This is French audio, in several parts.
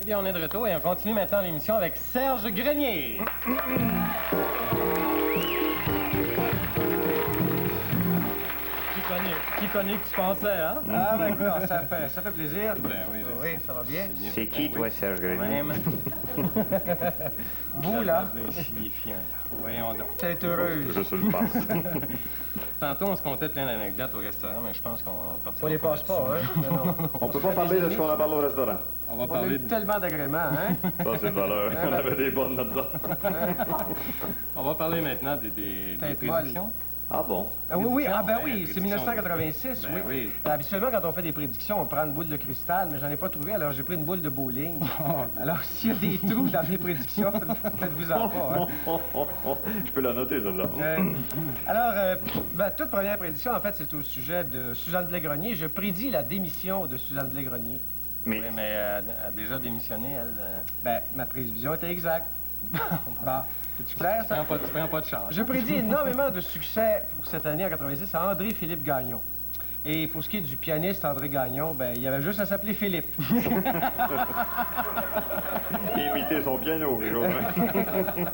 Eh bien, on est de retour et on continue maintenant l'émission avec Serge Grenier. Qui connaît que tu pensais, hein? Ah, ben écoute, ça fait plaisir. Ben oui, oui, ça va bien. C'est qui, toi, Serge Grenier? Vous, là? Insignifiant, là. Voyons donc. T'es heureuse. Je se le passe. Tantôt, on se comptait plein d'anecdotes au restaurant, mais je pense qu'on partira On les passe pas, hein? Non. On peut pas parler de ce qu'on a parlé au restaurant. On va On a parler eu de... tellement d'agréments, hein? Ça, c'est une valeur. On avait des bonnes là-dedans. On va parler maintenant des Tête prédictions. Ah bon? Ah oui, Prédiction, ben ouais, oui, c'est prédiction. 1986, Ben oui. Habituellement, quand on fait des prédictions, on prend une boule de cristal, mais j'en ai pas trouvé, alors j'ai pris une boule de bowling. Alors, s'il y a des trous dans mes prédictions, faites-vous-en pas, hein? Je peux la noter, celle-là. Toute première prédiction, en fait, c'est au sujet de Suzanne Blais-Grenier. Je prédis la démission de Suzanne Blais-Grenier. Mais, Oui, mais elle a déjà démissionné, elle. Ma prévision était exacte. Bon, c'est-tu clair, ça? Tu prends pas de chance. Je prédis énormément de succès pour cette année en 86 à André-Philippe Gagnon. Et pour ce qui est du pianiste André Gagnon, ben, il y avait juste à s'appeler Philippe. imiter son piano, quelque chose, hein?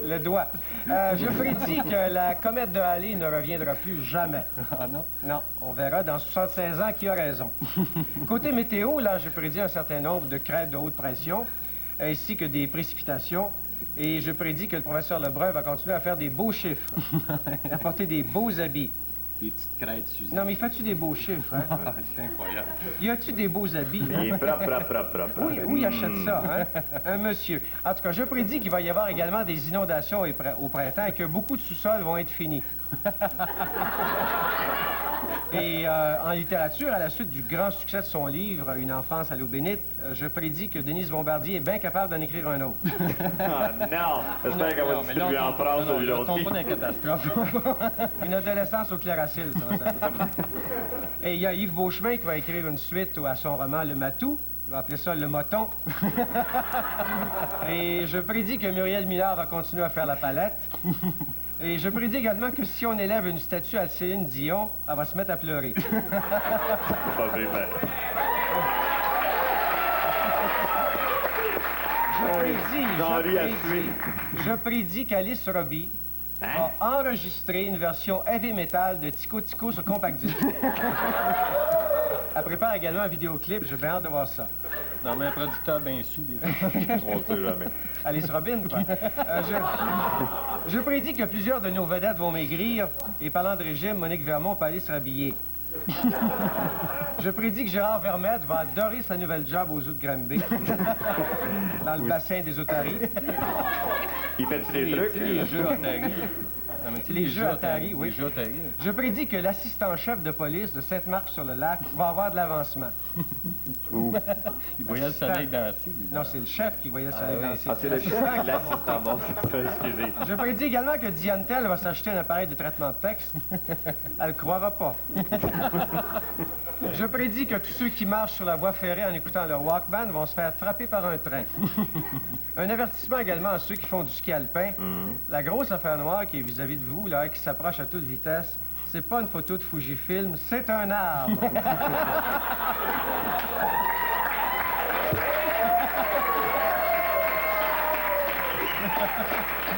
Le doigt. Je prédis que la comète de Halley ne reviendra plus jamais. Ah non? Non, on verra dans 76 ans qui a raison. Côté météo, là, je prédis un certain nombre de crêtes de haute pression, ainsi que des précipitations. Et je prédis que le professeur Lebrun va continuer à faire des beaux chiffres, à porter des beaux habits. Des petites crêtes, Suzanne. Non, mais fais-tu des beaux chiffres, hein? C'est incroyable. Y a-tu des beaux habits? Il est propre. Oui, achète ça, hein? Un monsieur. En tout cas, je prédis qu'il va y avoir également des inondations au printemps et que beaucoup de sous-sols vont être finis. Et en littérature, à la suite du grand succès de son livre « Une enfance à l'eau bénite », je prédis que Denise Bombardier est bien capable d'en écrire un autre. Ah non! J'espère qu'elle va Non, mais là, distribuer en France, celui-là on tombe aussi. pas dans la catastrophe. Une adolescence au Claracil, ça va s'appeler. Et il y a Yves Beauchemin qui va écrire une suite à son roman « Le Matou ». Il va appeler ça « Le Moton ». Et je prédis que Muriel Millard va continuer à faire la palette. Et je prédis également que si on élève une statue à Céline Dion, elle va se mettre à pleurer. Ça, c'est fait. Je prédis qu'Alice Robbie va enregistrer une version heavy metal de Tico Tico sur compact disc. Elle prépare également un vidéoclip, j'ai bien hâte de voir ça. Non, mais un producteur bien sous, des fois. On ne sait jamais. Alice Robin, quoi. Je prédis que plusieurs de nos vedettes vont maigrir, et parlant de régime, Monique Vermont peut aller se rhabiller. Je prédis que Gérard Vermette va adorer sa nouvelle job aux Zoo de Granby, dans le bassin des otaries. Il fait des trucs. Tu sais, les jeux Atari. Non, mais tu sais, Les jeux Atari, oui. Les jeux Atari. Je prédis que l'assistant-chef de police de Sainte-Marc-sur-le-Lac va avoir de l'avancement. Il voyait le soleil danser, lui. Non, c'est le chef qui voyait le soleil danser. Ah, c'est le chef, l'assistant. Bon, excusez. Je prédis également que Diane Tell va s'acheter un appareil de traitement de texte. Elle ne croira pas. Je prédis que tous ceux qui marchent sur la voie ferrée en écoutant leur Walkman vont se faire frapper par un train. Un avertissement également à ceux qui font du ski alpin. La grosse affaire noire qui est vis-à-vis de vous, là, qui s'approche à toute vitesse, c'est pas une photo de Fujifilm, c'est un arbre.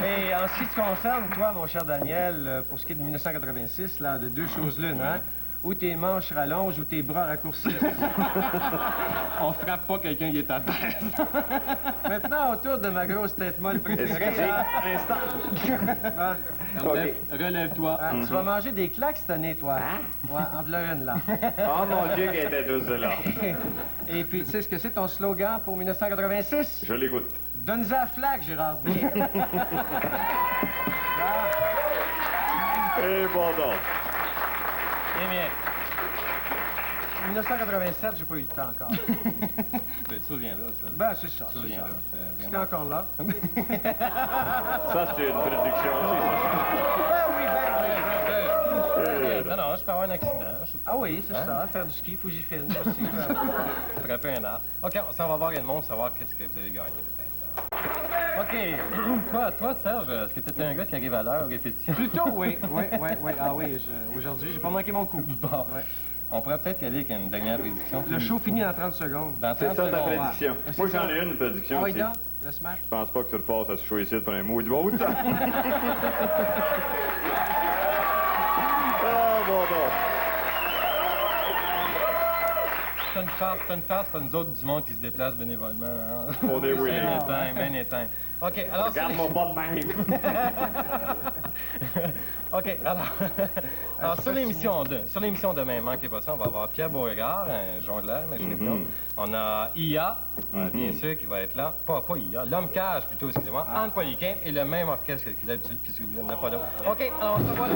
Et en ce qui te concerne, toi, mon cher Daniel, pour ce qui est de 1986, là, de deux choses l'une, hein? Ou tes manches rallongent ou tes bras raccourcissent. On frappe pas quelqu'un qui est à terre. Maintenant, autour de ma grosse tête molle préférée, Excusez, là, un instant. Relève-toi. tu vas manger des claques cette année, toi. Ouais, en voilà une, là. Oh mon Dieu, qu'elle était douce, là. Et puis, tu sais ce que c'est ton slogan pour 1986? Je l'écoute. Donne-en à flaque, Gérard B. Eh, bon donc. Eh bien. 1987, j'ai pas eu le temps encore. Tu te souviendras, ça. Ben, c'est ça, Tu te c'est ça. souviendras. T'es Vraiment. encore là? Ça, c'est une prédiction aussi. Ben oui, Non, non, je peux avoir un accident. Ah oui, c'est ça, faire du ski, Fujifilm aussi. Frapper un arbre. OK, on va voir Edmond pour savoir qu'est-ce que vous avez gagné, peut-être. OK. Toi, Serge, est-ce que tu étais un gars qui arrive à l'heure aux répétitions? Plutôt, oui. Ah oui, aujourd'hui, j'ai pas manqué mon coup. Bon. Ouais. On pourrait peut-être y aller avec une dernière prédiction. Le show finit en 30 secondes. Dans C'est 30 ça ta secondes. prédiction. Ouais. Moi, C'est j'en ça. ai une prédiction Ah oui, aussi. donc, le smash. Je pense pas que tu repasses à ce show ici pour un mot du bon temps. Ah, bon, bon. C'est une farce, pas nous autres du monde qui se déplace bénévolement. Hein? Pour des winners. Ben éteint. OK, alors... Regarde-moi pas de même. OK, alors sur l'émission de demain, manquez pas ça, on va avoir Pierre Beauregard, un jongleur, imaginez-vous. On a IA, bien sûr, qui va être là. Pas IA, l'homme cage plutôt, excusez-moi. Anne Poliquin et le même orchestre que d'habitude, puisque vous n'avez pas d'autre. OK, alors on se revoit là.